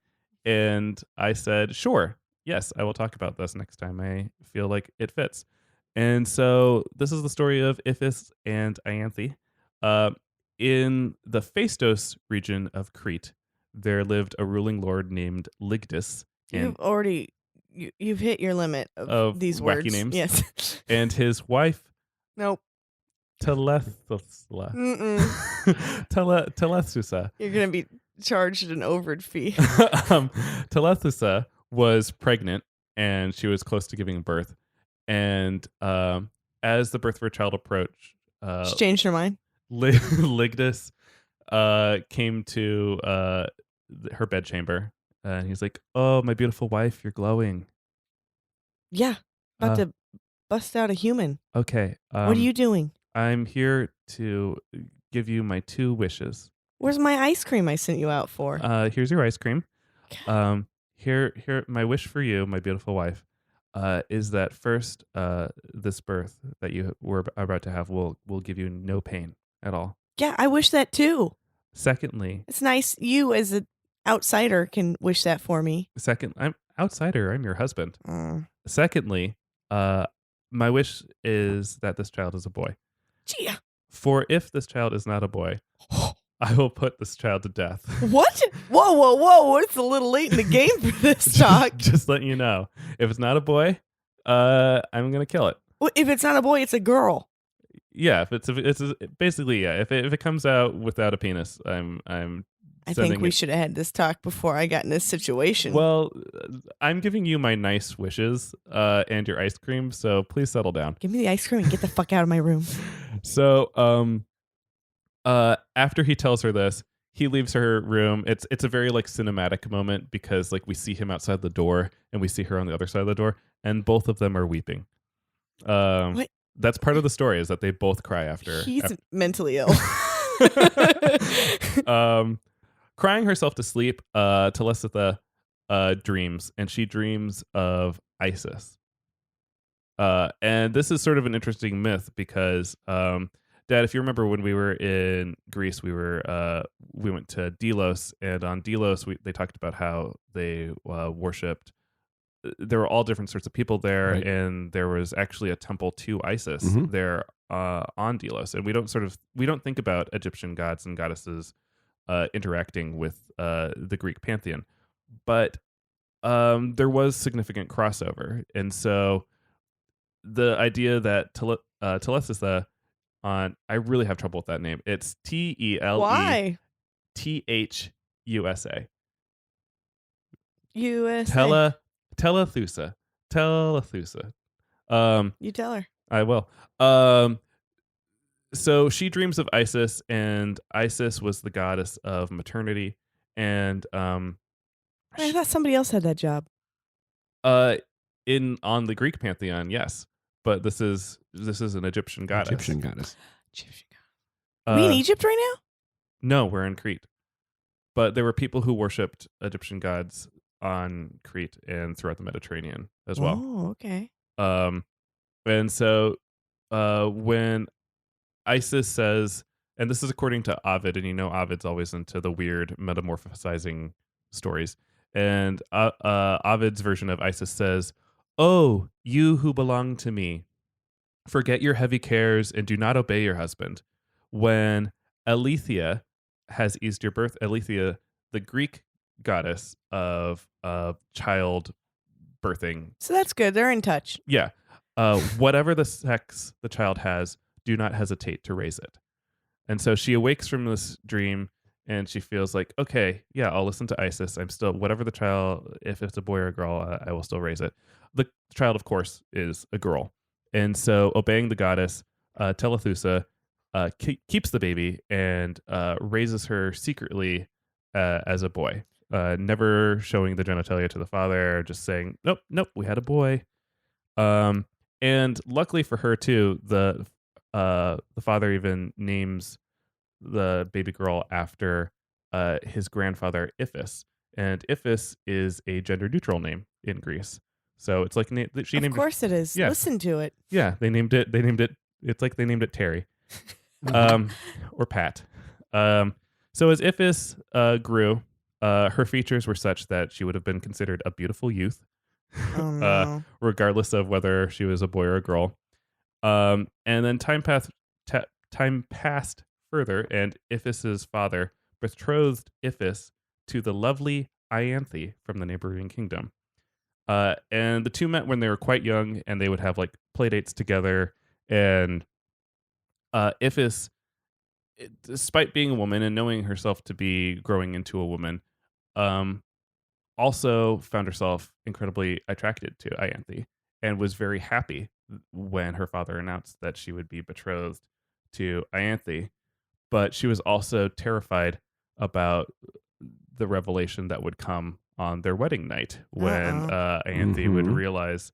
and I said, sure, yes, I will talk about this next time I feel like it fits. And so this is the story of Iphis and Ianthe. In the Phaistos region of Crete, there lived a ruling lord named Ligdus. You've hit your limit of these wacky words. names. Yes. And his wife, Nope. Telethusa. Telethusa. You're gonna be charged an overage fee. Telethusa was pregnant and she was close to giving birth. And as the birth of her child approached, She changed her mind. Ligdus came to her bedchamber, and he's like, "Oh, my beautiful wife, you're glowing." Yeah. About to bust out a human. Okay. What are you doing? I'm here to give you my 2 wishes. Where's my ice cream I sent you out for? Here's your ice cream. Here, my wish for you, my beautiful wife, is that first, this birth that you were about to have will give you no pain at all. Yeah, I wish that too. Secondly, It's nice you as an outsider can wish that for me. I'm outsider. I'm your husband. Secondly, my wish is that this child is a boy. Gee. For if this child is not a boy, I will put this child to death. What? Whoa. It's a little late in the game for this talk. Just letting you know. If it's not a boy, I'm going to kill it. If it's not a boy, it's a girl. Yeah, if basically, yeah. If it comes out without a penis, I think we should have had this talk before I got in this situation. Well, I'm giving you my nice wishes and your ice cream, so please settle down. Give me the ice cream and get the fuck out of my room. So, after he tells her this, he leaves her room. It's a very like cinematic moment because like we see him outside the door and we see her on the other side of the door, and both of them are weeping. What? That's part of the story is that they both cry after. He's mentally ill. Crying herself to sleep, Telesitha dreams, and she dreams of Isis. And this is sort of an interesting myth because, Dad, if you remember when we were in Greece, we went to Delos, and on Delos they talked about how they worshipped. There were all different sorts of people there, Right. and there was actually a temple to Isis there on Delos, and we don't think about Egyptian gods and goddesses interacting with the Greek pantheon, but there was significant crossover, and so the idea that Telesitha I really have trouble with that name. It's TELETHUSA. Why? USA. Telethusa. You tell her. I will. So she dreams of Isis, and Isis was the goddess of maternity, and I thought somebody else had that job. on the Greek pantheon, yes, but this is an Egyptian goddess. Egyptian goddess. We in Egypt right now? No, we're in Crete. But there were people who worshipped Egyptian gods on Crete and throughout the Mediterranean as well. Oh, okay. And so when Isis says, and this is according to Ovid, and you know Ovid's always into the weird metamorphosizing stories, and Ovid's version of Isis says, "Oh, you who belong to me, forget your heavy cares and do not obey your husband. When Aletheia has eased your birth," Aletheia, the Greek goddess of child birthing. So that's good. They're in touch. Yeah. Whatever the sex the child has, do not hesitate to raise it. And so she awakes from this dream and she feels like, okay, yeah, I'll listen to Isis. I'm still, whatever the child, if it's a boy or a girl, I will still raise it. The child, of course, is a girl. And so obeying the goddess, Telethusa keeps the baby and raises her secretly as a boy. Never showing the genitalia to the father, just saying, nope, we had a boy. And luckily for her too, the father even names the baby girl after his grandfather Iphis, and Iphis is a gender neutral name in Greece. So it's like she Of named course it is. Yeah. Listen to it. Yeah, they named it. It's like they named it Terry, or Pat. So as Iphis grew, her features were such that she would have been considered a beautiful youth, Oh, no. regardless of whether she was a boy or a girl. And then time passed further, and Iphis's father betrothed Iphis to the lovely Ianthe from the neighboring kingdom. And the two met when they were quite young, and they would have like play dates together. And Iphis, despite being a woman and knowing herself to be growing into a woman, also found herself incredibly attracted to Ianthe and was very happy when her father announced that she would be betrothed to Ianthe. But she was also terrified about the revelation that would come on their wedding night when Ianthe would realize,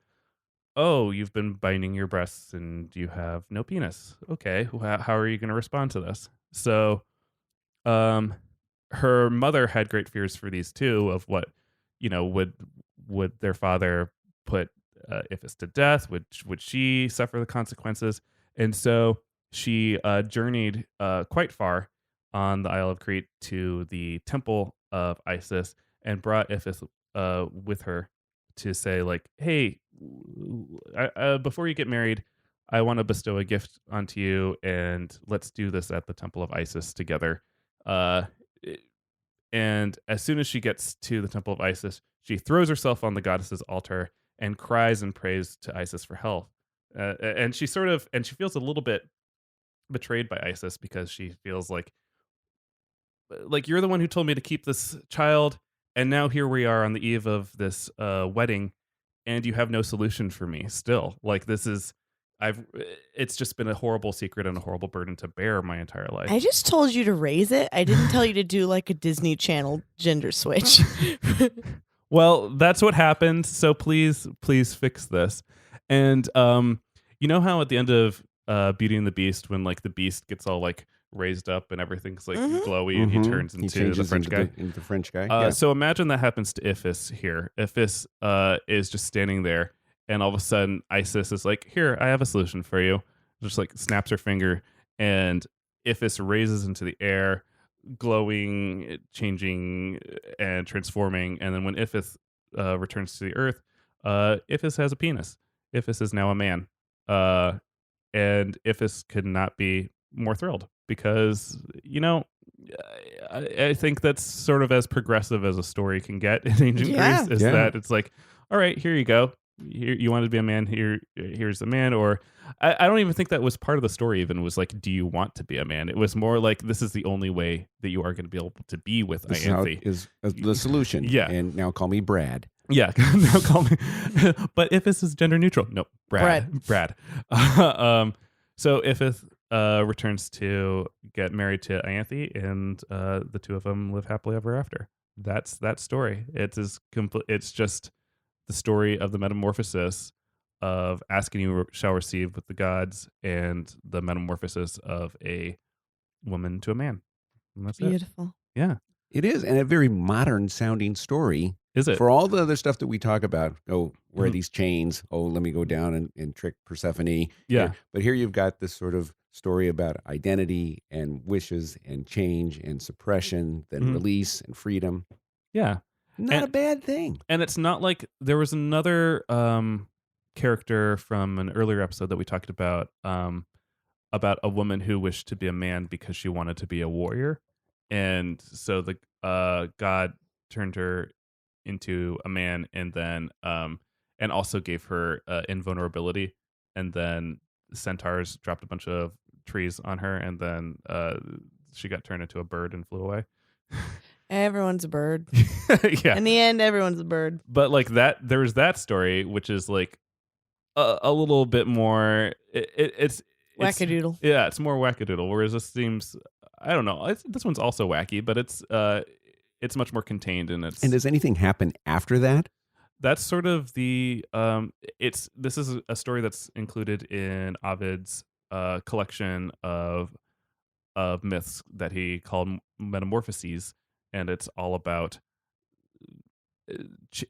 oh, you've been binding your breasts and you have no penis. Okay, how are you going to respond to this? So her mother had great fears for these two of what, would their father put Iphis to death? Would she suffer the consequences? And so she journeyed quite far on the Isle of Crete to the temple of Isis and brought Iphis with her to say, like, hey, before you get married, I want to bestow a gift onto you, and let's do this at the temple of Isis together. And as soon as she gets to the temple of Isis, she throws herself on the goddess's altar and cries and prays to Isis for help. And she feels a little bit betrayed by Isis because she feels like you're the one who told me to keep this child, and now here we are on the eve of this wedding, and you have no solution for me still. Like, it's just been a horrible secret and a horrible burden to bear my entire life. I just told you to raise it. I didn't tell you to do like a Disney Channel gender switch. Well, that's what happened. So please fix this. And you know how at the end of Beauty and the Beast, when like the Beast gets all like raised up and everything's like glowy, and he turns into the French guy. Into the French guy. So imagine that happens to Iphis here. Iphis is just standing there, and all of a sudden Isis is like, "Here, I have a solution for you." Just like snaps her finger, and Iphis raises into the air, glowing, changing, and transforming. And then when Iphis returns to the earth, Iphis has a penis. Iphis is now a man. And Iphis could not be more thrilled because, I think that's sort of as progressive as a story can get in ancient Greece, is that it's like, all right, here you go. Here, you wanted to be a man, here's a man. Or I don't even think that was part of the story even, was like, do you want to be a man? It was more like, this is the only way that you are going to be able to be with Ianthe. Is the solution. Yeah. And now call me Brad. Yeah, now call me. But Iphis is gender neutral. No, Brad. So Iphis returns to get married to Ianthe, and the two of them live happily ever after. That's that story. It's just the story of the metamorphosis of asking you shall receive with the gods, and the metamorphosis of a woman to a man. And that's Beautiful. it. Yeah. It is, and a very modern sounding story. Is it? For all the other stuff that we talk about, wear these chains. Oh, let me go down and trick Persephone. Yeah. But here you've got this sort of story about identity and wishes and change and suppression, then release and freedom. Yeah. Not a bad thing. And it's not like there was another character from an earlier episode that we talked about a woman who wished to be a man because she wanted to be a warrior. And so the God turned her into a man, and then and also gave her invulnerability. And then centaurs dropped a bunch of trees on her, and then she got turned into a bird and flew away. Everyone's a bird. Yeah. In the end, everyone's a bird. But like that, there's that story, which is like a little bit more. It's Wackadoodle. Yeah, it's more wackadoodle. Whereas this seems, I don't know. This one's also wacky, but it's much more contained in its. And does anything happen after that? That's sort of the this is a story that's included in Ovid's collection of of myths that he called metamorphoses, and it's all about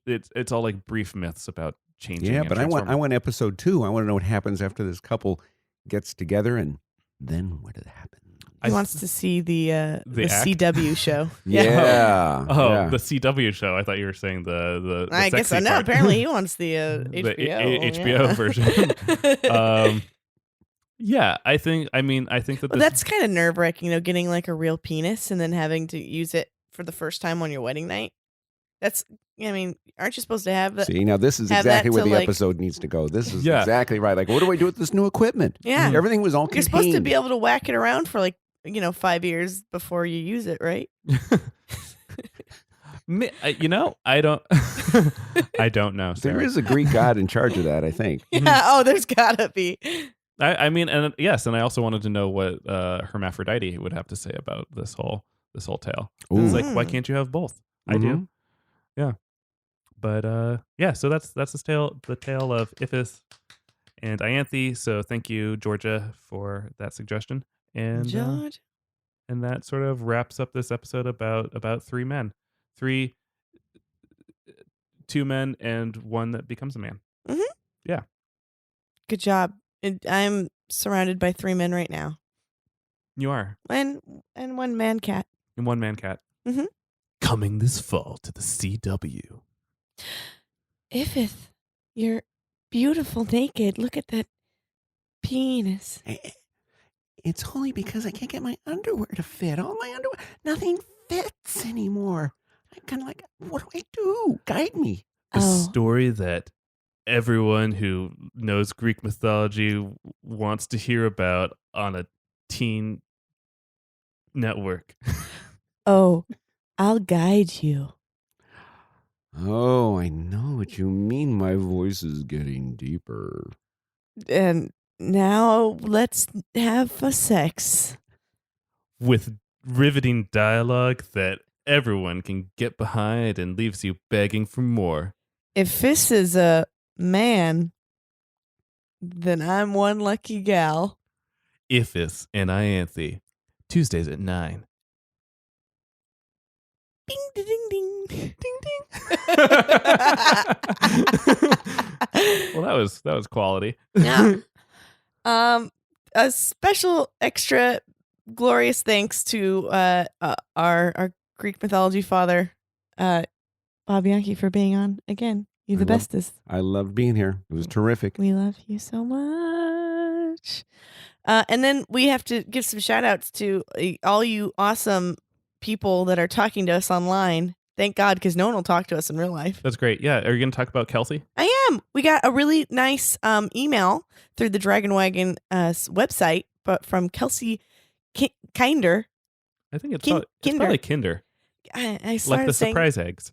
it's all like brief myths about changing. Yeah, and but I transforming. want episode 2. I want to know what happens after this couple gets together, and then what did happen? He wants to see the act? CW show. Yeah. Oh, yeah. the CW show. I thought you were saying the I guess I sexy know. part. Apparently, he wants the The HBO. HBO version. Yeah, I think that Well, this, that's kind of nerve wracking, getting like a real penis and then having to use it for the first time on your wedding night. That's, aren't you supposed to have that? See, now this is have exactly that where to, the like- episode needs to go. This is Yeah. exactly right. Like, what do I do with this new equipment? Yeah. Everything was all You're contained. supposed to be able to whack it around for 5 years before you use it, right? I don't I don't know. There Sarah. is a Greek god in charge of that, I think. Yeah. Oh, there's gotta be. I mean, and yes, and I also wanted to know what Hermaphrodite would have to say about this whole tale. Ooh. It's like, why can't you have both? I do. Yeah. But yeah, so that's the tale of Iphis and Ianthe. So thank you, Georgia, for that suggestion. And George. and that sort of wraps up this episode about 3 men. 2 men and 1 that becomes a man. Good job. I'm surrounded by 3 men right now. You are. And 1 man cat. And 1 man cat. Mhm. Coming this fall to the CW. Iphis, you're beautiful naked. Look at that penis. It's only because I can't get my underwear to fit. All my underwear, nothing fits anymore. I'm kind of like, what do I do? Guide me. A Oh. story that everyone who knows Greek mythology wants to hear about on a teen network. Oh, I'll guide you. Oh, I know what you mean. My voice is getting deeper. And now let's have a sex. With riveting dialogue that everyone can get behind and leaves you begging for more. If this is a man, then I'm one lucky gal. Iphis and Ianthe, Tuesdays at 9. Ding, ding, ding, ding, ding, ding. Well, that was quality. Yeah. A special extra glorious thanks to our Greek mythology father, Bob Yankee, for being on again. You're the bestest. I loved being here. It was terrific. We love you so much. And then we have to give some shout outs to all you awesome people that are talking to us online. Thank God, because no one will talk to us in real life. That's great. Yeah. Are you going to talk about Kelsey? I am. We got a really nice email through the Dragon Wagon website, but from Kelsey Kinder. I think it's Kinder. probably Kinder. I started Like the saying, surprise eggs.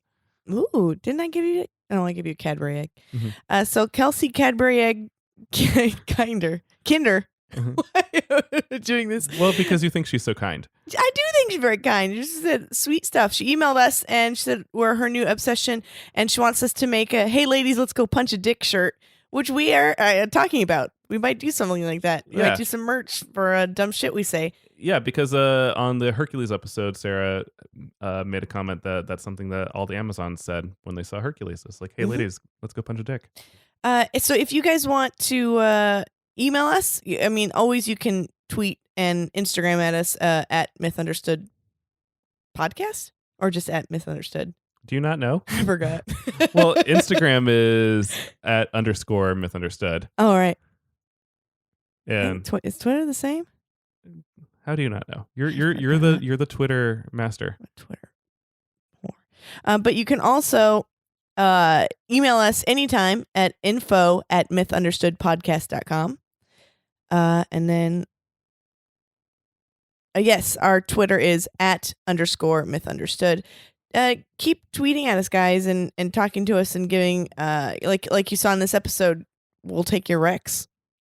ooh, didn't I give you? No, I gave you a Cadbury egg. Mhm. So Kelsey Cadbury egg Kinder. Mhm. Why am I doing this? Well, because you think she's so kind. I do think she's very kind. She said sweet stuff. She emailed us and she said we're her new obsession, and she wants us to make a "Hey ladies, let's go punch a dick" shirt, which we are talking about. We might do something like that. We Yeah. might do some merch for dumb shit we say. Yeah, because on the Hercules episode, Sarah made a comment that that's something that all the Amazons said when they saw Hercules. It's like, hey, Mhm. ladies, let's go punch a dick. So if you guys want to email us, I mean, always you can tweet and Instagram at us at Myth Understood Podcast or just at Myth Understood. Do you not know? I forgot. Well, Instagram is at @_mythunderstood. Oh, all right. And Is Twitter the same? how do you not know? You're the Twitter master. Twitter. But you can also email us anytime at info@mythunderstoodpodcast.com. And then, yes, our Twitter is @_mythunderstood. Keep tweeting at us, guys, and talking to us and giving, like you saw in this episode, we'll take your recs.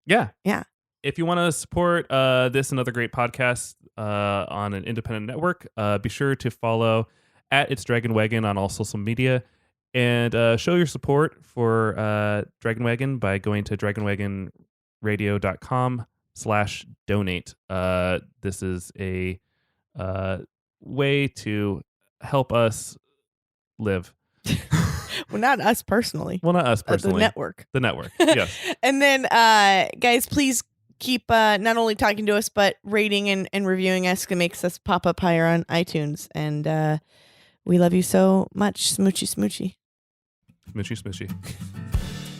Yeah. Yeah. If you want to support this and other great podcasts on an independent network, be sure to follow @itsdragonwagon on all social media, and show your support for Dragon Wagon by going to dragonwagonradio.com/ /donate. This is a way to help us live. Well, not us personally. Well, not us personally. The network. The network, yes. And then, guys, please keep not only talking to us, but rating and reviewing us. It makes us pop up higher on iTunes. And we love you so much. Smoochy, smoochy. Smoochy, smoochy.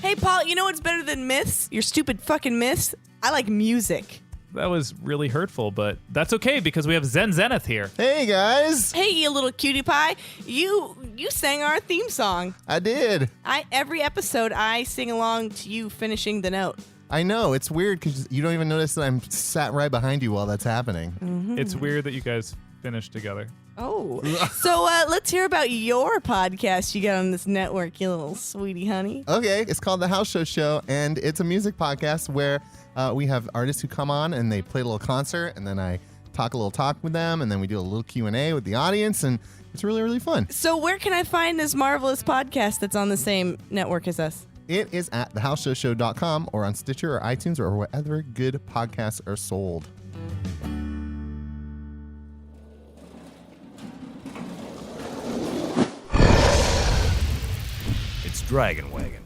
Hey, Paul, you know what's better than myths? Your stupid fucking myths? I like music. That was really hurtful, but that's okay because we have Zen Zenith here. Hey guys, Hey, you little cutie pie. You sang our theme song. I did. Every episode, I sing along to you finishing the note. I know it's weird because you don't even notice that I'm sat right behind you while that's happening. It's weird that you guys finished together. Oh. So let's hear about your podcast you got on this network, you little sweetie honey. Okay, it's called The House Show Show, and it's a music podcast where we have artists who come on and they play a little concert, and then I talk a little talk with them, and then we do a little Q&A with the audience, and it's really, really fun. So where can I find this marvelous podcast that's on the same network as us? It is at thehouseshowshow.com or on Stitcher or iTunes or wherever good podcasts are sold. It's Dragon Wagon.